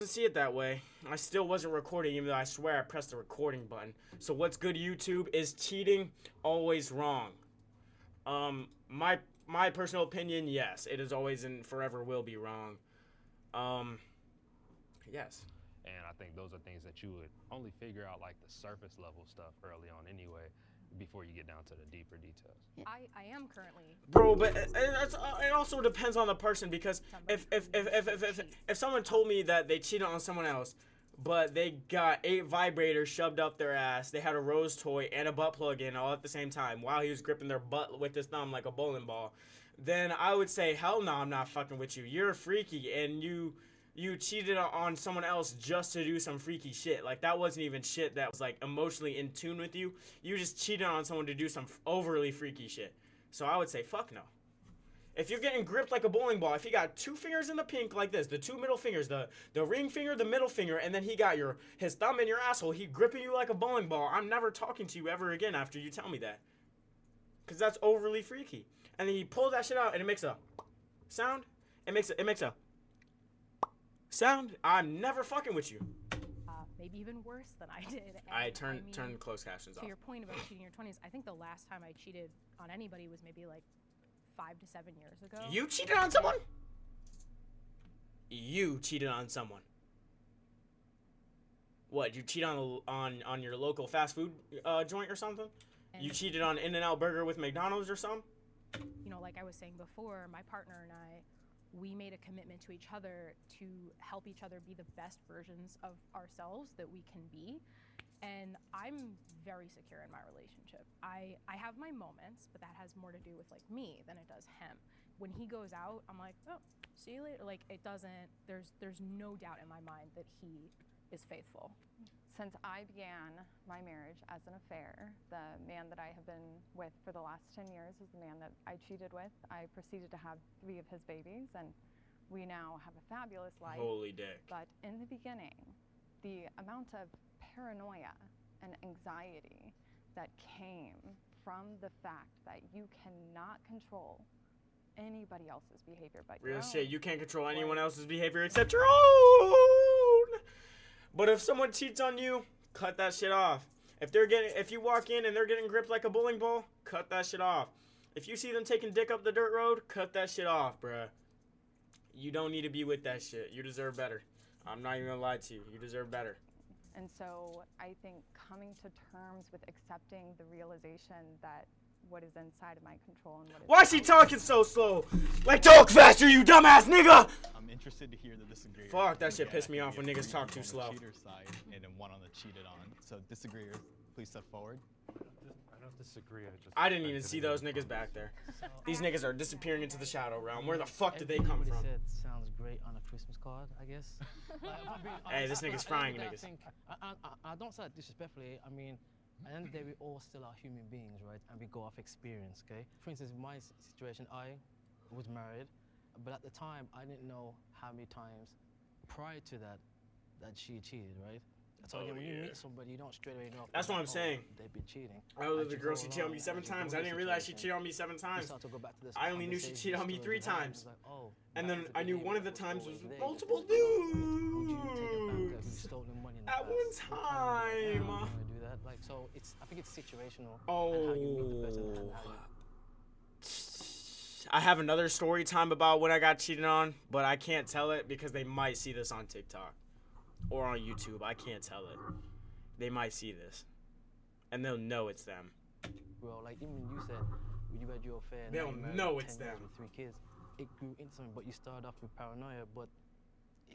See it that way. I still wasn't recording, even though I swear I pressed the recording button. So what's good, YouTube? Is cheating always wrong? My personal opinion, yes, it is always and forever will be wrong. Yes. And I think those are things that you would only figure out like the surface level stuff early on anyway, before you get down to the deeper details. I am currently. Bro, but it also depends on the person, because if someone told me that they cheated on someone else, but they got 8 vibrators shoved up their ass, they had a rose toy and a butt plug in all at the same time while he was gripping their butt with his thumb like a bowling ball, then I would say, hell no, I'm not fucking with you. You're freaky, and you cheated on someone else just to do some freaky shit. Like, that wasn't even shit that was, like, emotionally in tune with you. You just cheated on someone to do some overly freaky shit. So I would say, fuck no. If you're getting gripped like a bowling ball, if you got 2 fingers in the pink like this, the 2 middle fingers, the ring finger, the middle finger, and then he got his thumb in your asshole, he gripping you like a bowling ball, I'm never talking to you ever again after you tell me that. Because that's overly freaky. And then he pulls that shit out, and it makes a sound. It makes a sound. I'm never fucking with you. Maybe even worse than I did. And I turn closed captions off. To your point about cheating in your 20s, I think the last time I cheated on anybody was maybe like 5 to 7 years ago. You cheated on someone? You cheated on someone. What? You cheat on your local fast food joint or something? And you cheated on In-N-Out Burger with McDonald's or something? You know, like I was saying before, my partner and I, we made a commitment to each other to help each other be the best versions of ourselves that we can be. And I'm very secure in my relationship. I have my moments, but that has more to do with like me than it does him. When he goes out, I'm like, oh, see you later. Like, it doesn't, there's no doubt in my mind that he is faithful. Since I began my marriage as an affair, the man that I have been with for the last 10 years is the man that I cheated with. I proceeded to have 3 of his babies, and we now have a fabulous life. Holy dick. But in the beginning, the amount of paranoia and anxiety that came from the fact that you cannot control anybody else's behavior but your own. Real shit, you can't control anyone else's behavior except your own. But if someone cheats on you, cut that shit off. If you walk in and they're getting gripped like a bowling ball, cut that shit off. If you see them taking dick up the dirt road, cut that shit off, bruh. You don't need to be with that shit. You deserve better. I'm not even gonna lie to you. You deserve better. And so I think coming to terms with accepting the realization that what is inside of my control and what is Why is she talking so slow? Like, talk faster, you dumbass nigga! I'm interested to hear the disagree. Fuck, that shit pissed me off when niggas talk too slow. On the cheater side and then one on the cheated on. So disagreeers, please step forward. I don't disagree. I didn't even see those niggas back there. These niggas are disappearing into the shadow realm. Where the fuck did they come from? Said sounds great on a Christmas card, I guess. Hey, this nigga's frying niggas. I don't say that disrespectfully. I mean, at the end of the day, we all still are human beings, right? And we go off experience, okay? For instance, in my situation, I was married, but at the time, I didn't know how many times prior to that she cheated, right? So again, when you meet somebody, you don't straight away know. That's what I'm saying. They've been cheating. Oh, the girl, she cheated on me 7 times. I didn't realize she cheated on me 7 times. I only knew she cheated on me 3 times. And then I knew one of the times was with multiple dudes. At one time. Like, so I think it's situational. Oh. And how you meet the person and how you... I have another story time about when I got cheated on, but I can't tell it because they might see this on TikTok or on YouTube. I can't tell it. They might see this, and they'll know it's them. Well, like even you said, when you had your affair, they'll know it's them. With 3 kids, it grew into something. But you started off with paranoia, but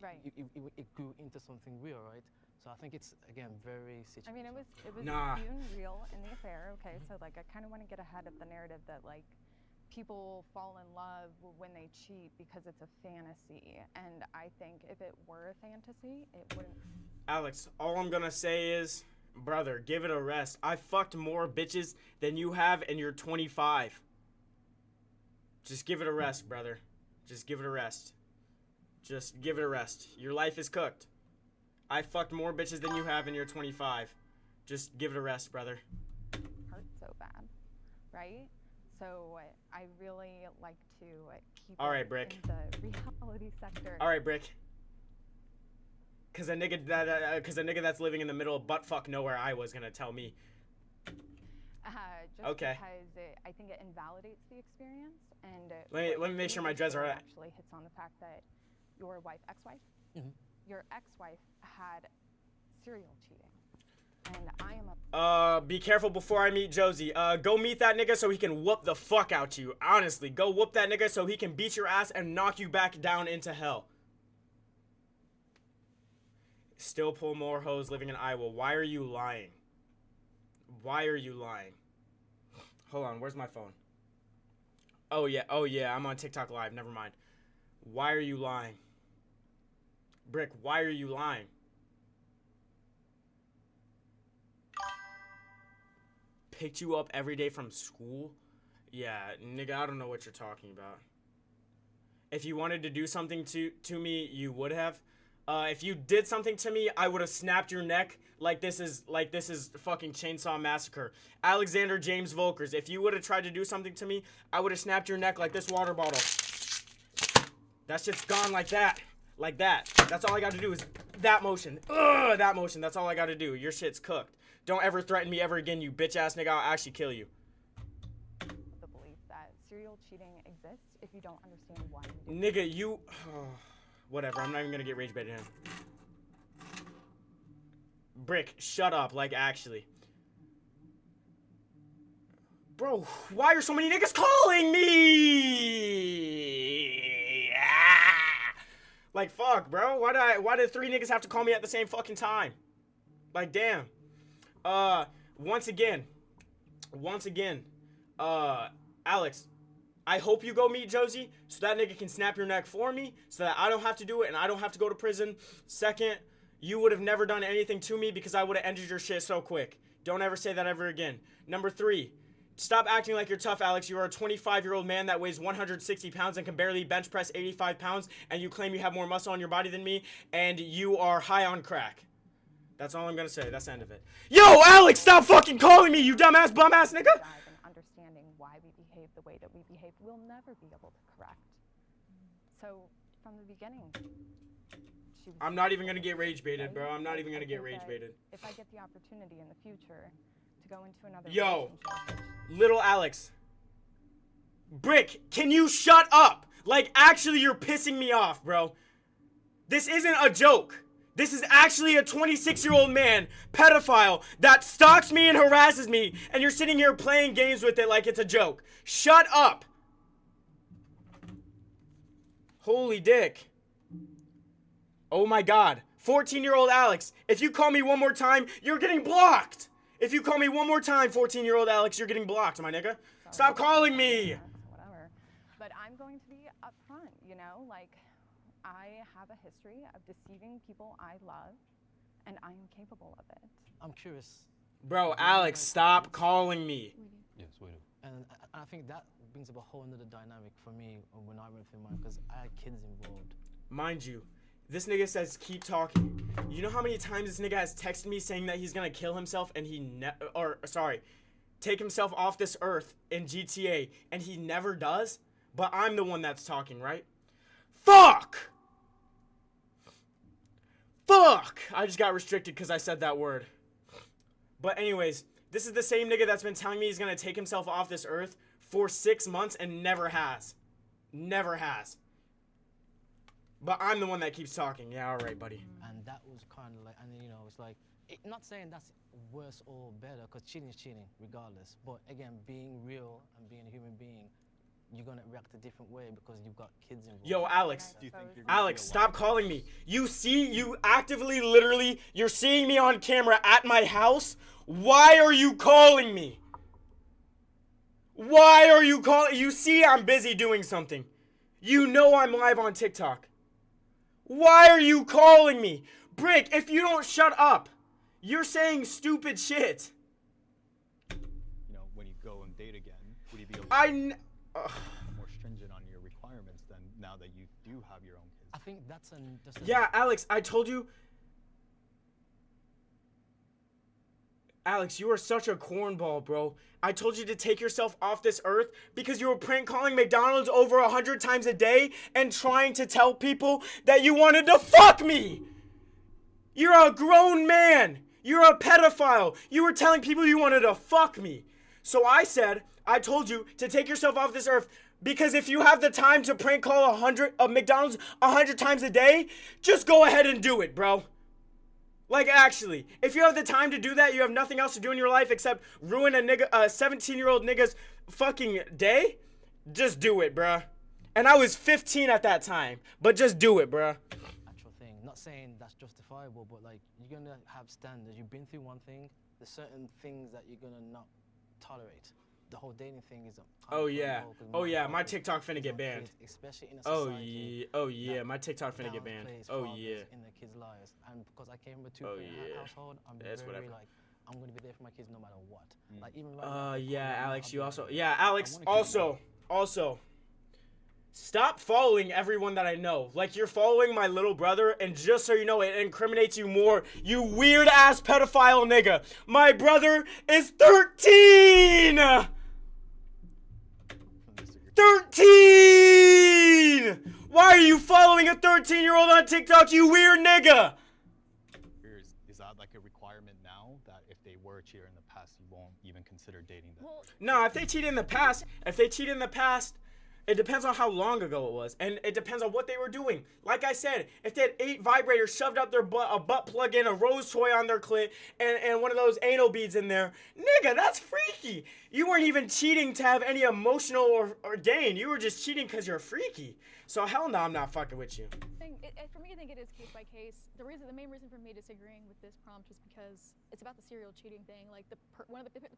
right. It grew into something real, right? So I think it's, again, very situational. I mean, it was nah. even real in the affair, okay? So, like, I kind of want to get ahead of the narrative that, like, people fall in love when they cheat because it's a fantasy. And I think if it were a fantasy, it wouldn't... Alex, all I'm gonna say is, brother, give it a rest. I fucked more bitches than you have, and you're 25. Just give it a rest, brother. Just give it a rest. Just give it a rest. Your life is cooked. I fucked more bitches than you have, and you're 25. Just give it a rest, brother. Hurt so bad, right? So I really like to keep All right, Brick. in the reality sector. All right, Brick. Cause a nigga that's living in the middle of buttfuck nowhere Iowa is gonna tell me. Just Okay. because I think it invalidates the experience, and Let me make sure my dreads are right. Actually hits on the fact that your wife, ex-wife, Mhm. your ex-wife had serial cheating, and I am a Be careful before I meet Josie. Go meet that nigga so he can whoop the fuck out you. Honestly, go whoop that nigga so he can beat your ass and knock you back down into hell. Still pull more hoes living in Iowa. Why are you lying? Why are you lying? Hold on, where's my phone? Oh yeah, I'm on TikTok live. Never mind. Why are you lying? Brick, why are you lying? Picked you up every day from school? Yeah, nigga, I don't know what you're talking about. If you wanted to do something to me, you would have. If you did something to me, I would have snapped your neck like this is fucking Chainsaw Massacre. Alexander James Volkers, if you would have tried to do something to me, I would have snapped your neck like this water bottle. That shit's gone like that. Like that. That's all I got to do is that motion. Ugh, that motion. That's all I got to do. Your shit's cooked. Don't ever threaten me ever again, you bitch ass nigga. I'll actually kill you. the belief that serial cheating exists if you don't understand why you do. Nigga, you... whatever, I'm not even gonna get rage baited in. Brick, shut up, like, actually. Bro, why are so many niggas calling me? Ah! Like, fuck, bro. Why did 3 niggas have to call me at the same fucking time? Like, damn. Once again, Alex, I hope you go meet Josie so that nigga can snap your neck for me so that I don't have to do it and I don't have to go to prison. Second, you would have never done anything to me because I would have ended your shit so quick. Don't ever say that ever again. Number 3, stop acting like you're tough, Alex. You are a 25-year-old man that weighs 160 pounds and can barely bench press 85 pounds, and you claim you have more muscle on your body than me, and you are high on crack. That's all I'm gonna say. That's the end of it. Yo, Alex, stop fucking calling me, you dumbass bum-ass nigga! Dive in understanding why we behave the way that we behave, we'll never be able to correct. So, from the beginning, she was I'm not even gonna get right? rage baited, bro. I'm not Like, even I gonna get think rage that baited. If I get the opportunity in the future to go into another Yo, relationship, little Alex. Brick, can you shut up? Like, actually, you're pissing me off, bro. This isn't a joke. This is actually a 26-year-old man, pedophile, that stalks me and harasses me, and you're sitting here playing games with it like it's a joke. Shut up. Holy dick. Oh my god. 14-year-old Alex, if you call me one more time, you're getting blocked. If you call me one more time, 14-year-old Alex, you're getting blocked, my nigga. Stop calling me. whatever. But I'm going to be upfront, you know? Like, I have a history of deceiving people I love, and I am capable of it. I'm curious, Bro, Alex, stop calling me. Yes, we do. and I think that brings up a whole other dynamic for me when I went through mine, because I had kids involved. Mind you, this nigga says keep talking. You know how many times this nigga has texted me saying that he's gonna kill himself and take himself off this earth in GTA and he never does? But I'm the one that's talking, right? Fuck! Fuck! I just got restricted because I said that word. But anyways, this is the same nigga that's been telling me he's gonna take himself off this earth for 6 months and never has. Never has. But I'm the one that keeps talking. Yeah, alright, buddy. And that was kind of like, and you know, it's like, not saying that's worse or better, because cheating is cheating regardless. But again, being real and being a human being, you're gonna react a different way because you've got kids involved. Yo, Alex. Do you think you're gonna Alex, be stop alive? calling me. You actively, literally, you're seeing me on camera at my house. Why are you calling me? Why are you calling? You see I'm busy doing something. You know I'm live on TikTok. Why are you calling me? Brick, if you don't shut up, you're saying stupid shit. You know, when you go and date again, would you be a lot more stringent on your requirements than now that you do have your own kids? I think that's Yeah, Alex, I told you. Alex, you are such a cornball, bro. I told you to take yourself off this earth because you were prank calling McDonald's over 100 times a day and trying to tell people that you wanted to fuck me. You're a grown man. You're a pedophile. You were telling people you wanted to fuck me. So I told you to take yourself off this earth because if you have the time to prank call 100 of McDonald's 100 times a day, just go ahead and do it, bro. Like, actually, if you have the time to do that, you have nothing else to do in your life except ruin a 17-year-old nigga's fucking day, just do it, bruh. And I was 15 at that time, but just do it, bruh. Actual thing. Not saying that's justifiable, but like you're gonna have standards. You've been through one thing. There's certain things that you're gonna not tolerate. The whole dating thing is oh yeah, my TikTok finna get banned. Kids, especially in a society. Oh yeah, my TikTok finna get banned. Oh yeah. In their kids' lives, and because I came from a two-parent household, I'm very like, I'm gonna be there for my kids no matter what. Like even right now, Alex, you also, Alex, also. Stop following everyone that I know. Like, you're following my little brother, and just so you know, it incriminates you more, you weird-ass pedophile nigga. My brother is 13! 13! Why are you following a 13-year-old on TikTok, you weird nigga? Is that like a requirement now that if they were a cheater in the past, you won't even consider dating them? No, if they cheated in the past, it depends on how long ago it was, and it depends on what they were doing. Like I said, if they had 8 vibrators shoved up their butt, a butt plug in, a rose toy on their clit, and one of those anal beads in there, nigga, that's freaky. You weren't even cheating to have any emotional or gain. You were just cheating because you're freaky. So hell no, I'm not fucking with you. For me, I think it is case by case. The main reason for me disagreeing with this prompt is because it's about the serial cheating thing. Like the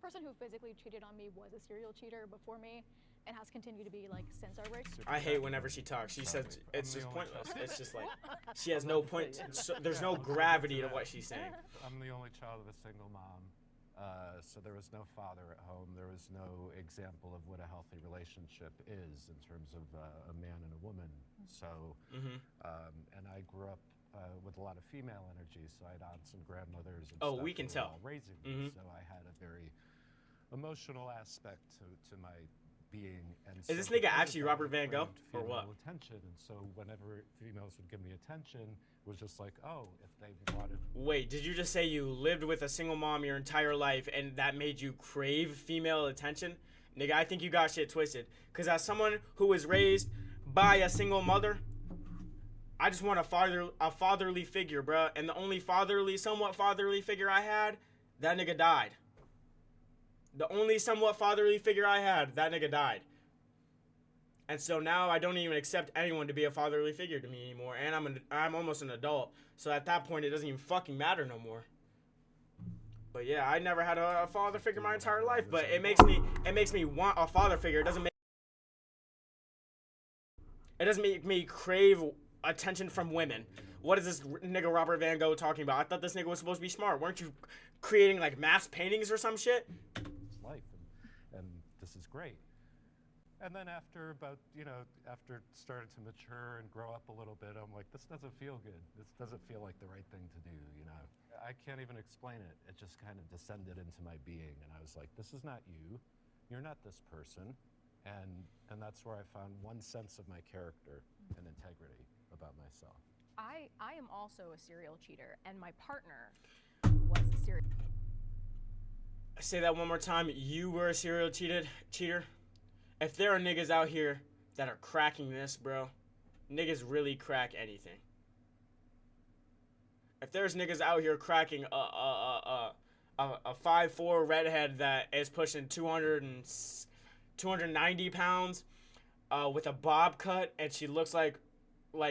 person who physically cheated on me was a serial cheater before me, and has continued to be like since our breakup. I hate whenever she talks. She says it's just pointless. It's just like she has no point. There's no gravity to what she's saying. I'm the only child of a single mom. So there was no father at home. There was no example of what a healthy relationship is in terms of a man and a woman. So, and I grew up with a lot of female energy. So I had aunts and grandmothers and stuff we can who were tell. all raising me. So I had a very emotional aspect to my being. And is this nigga actually Robert Van Gogh or what? Attention, and so whenever females would give me attention, it was just like, oh, if they wanted. Wait, did you just say you lived with a single mom your entire life and that made you crave female attention? Nigga, I think you got shit twisted. Cause as someone who was raised by a single mother, I just want a fatherly figure, bruh. And the only somewhat fatherly figure I had, that nigga died. The only somewhat fatherly figure I had, that nigga died. And so now I don't even accept anyone to be a fatherly figure to me anymore. And I'm almost an adult. So at that point, it doesn't even fucking matter no more. But yeah, I never had a father figure my entire life. But it makes me want a father figure. It doesn't make me crave attention from women. What is this nigga Robert Van Gogh talking about? I thought this nigga was supposed to be smart. Weren't you creating like mass paintings or some shit? Life, and this is great. And then after after starting to mature and grow up a little bit, I'm like, this doesn't feel good. This doesn't feel like the right thing to do, I can't even explain it. It just kind of descended into my being, and I was like, this is not you. You're not this person. And that's where I found one sense of my character and integrity about myself. I am also a serial cheater, and my partner was a serial. Say that one more time. You were a serial cheater. If there are niggas out here that are cracking this, bro, niggas really crack anything. If there's niggas out here cracking a 5'4" redhead that is pushing 290 pounds, with a bob cut, and she looks like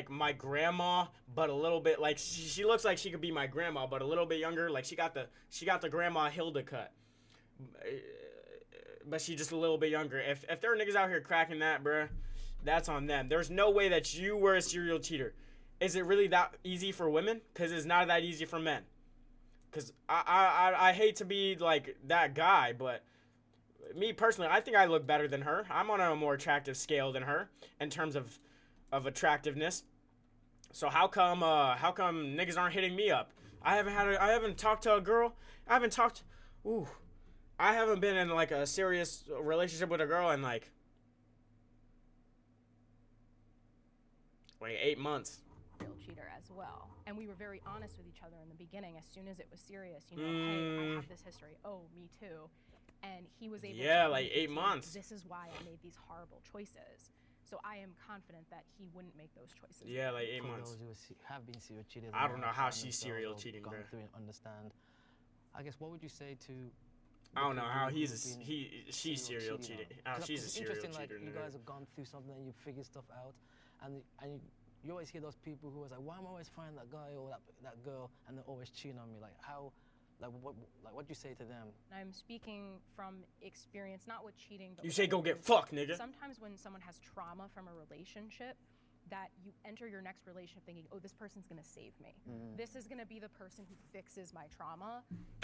my grandma, but a little bit like she looks like she could be my grandma, but a little bit younger. Like she got the grandma Hilda cut, but she just a little bit younger. If there are niggas out here cracking that, bruh, that's on them. There's no way that you were a serial cheater. Is it really that easy for women? Cause it's not that easy for men. Cause I hate to be like that guy, but me personally, I think I look better than her. I'm on a more attractive scale than her in terms of attractiveness. So how come niggas aren't hitting me up? I haven't talked to a girl. I haven't been in like a serious relationship with a girl in like 8 months. Serial cheater as well. And we were very honest with each other in the beginning. As soon as it was serious, you know, hey, I have this history. Oh, me too. And he was able to like 8 communicate to me, months. This is why I made these horrible choices. So I am confident that he wouldn't make those choices. Yeah, like 8 For months. those who have been serial cheated. I and don't know have how found she's themselves serial or cheating, gone bro. through and understand. I guess what would you say to? I don't know how she's she's serial cheating. Oh, she's a serial interesting, cheater. like you guys have gone through something and you figure stuff out, and you always hear those people who are like, why am I always finding that guy or that girl and they're always cheating on me? Like how, what do you say to them? I'm speaking from experience, not with cheating, but You with say other go get things. fucked, nigga. Sometimes when someone has trauma from a relationship, that you enter your next relationship thinking, oh, this person's gonna save me. This is gonna be the person who fixes my trauma,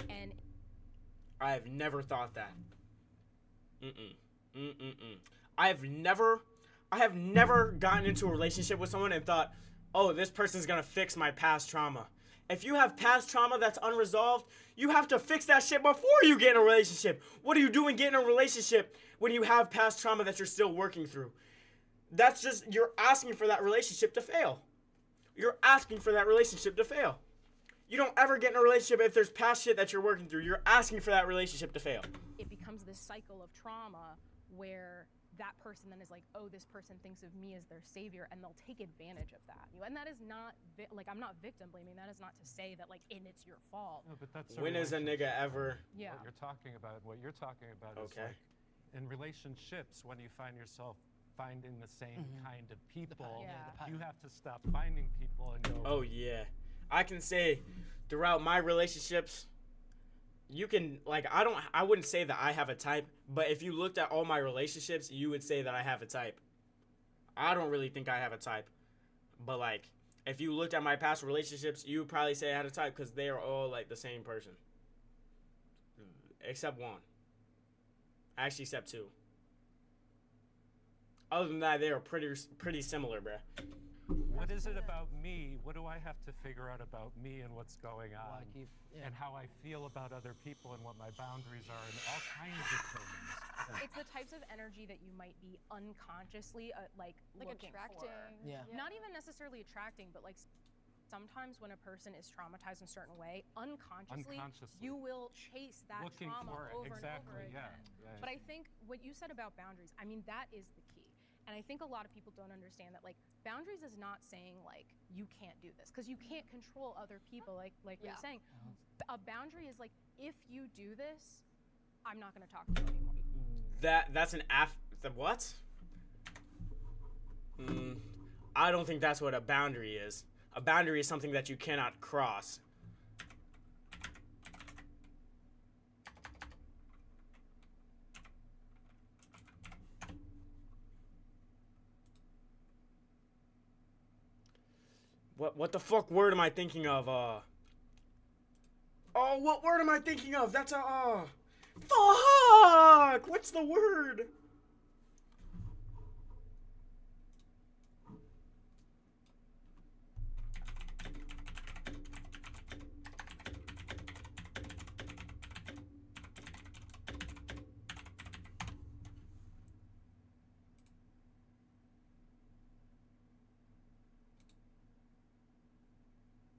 and I have never thought that. I have never gotten into a relationship with someone and thought, oh, this person's gonna fix my past trauma. If you have past trauma that's unresolved, you have to fix that shit before you get in a relationship. What are you doing getting in a relationship when you have past trauma that you're still working through? That's just, you're asking for that relationship to fail. You're asking for that relationship to fail. You don't ever get in a relationship if there's past shit that you're working through. You're asking for that relationship to fail. it becomes this cycle of trauma where that person then is like, oh, this person thinks of me as their savior, and they'll take advantage of that. And that is not, I'm not victim blaming. That is not to say that, and it's your fault. No, but that's When is a nigga ever? Yeah. What you're talking about is Okay. like in relationships when you find yourself finding the same kind of people, Yeah. you have to stop finding people and go, Oh yeah, I can say throughout my relationships, you can I wouldn't say that I have a type, but if you looked at all my relationships, you would say that I have a type. I don't really think I have a type, but if you looked at my past relationships, you would probably say I had a type because they are all the same person, except one. Actually, except two. Other than that, they are pretty similar, bruh. what is it about me? What do I have to figure out about me and what's going on? And how I feel about other people and what my boundaries are and all kinds of things. It's the types of energy that you might be unconsciously looking attracting. for. Yeah. Not even necessarily attracting, but sometimes when a person is traumatized in a certain way, unconsciously. You will chase that Looking trauma for it, over exactly, and over again. yeah. But I think what you said about boundaries, that is the key. And I think a lot of people don't understand that boundaries is not saying you can't do this, because you can't control other people like we were saying. A boundary is if you do this, I'm not going to talk to you anymore. That's the what? I don't think that's what a boundary is. A boundary is something that you cannot cross. What the fuck word am I thinking of? Oh, what word am I thinking of? That's fuck! What's the word?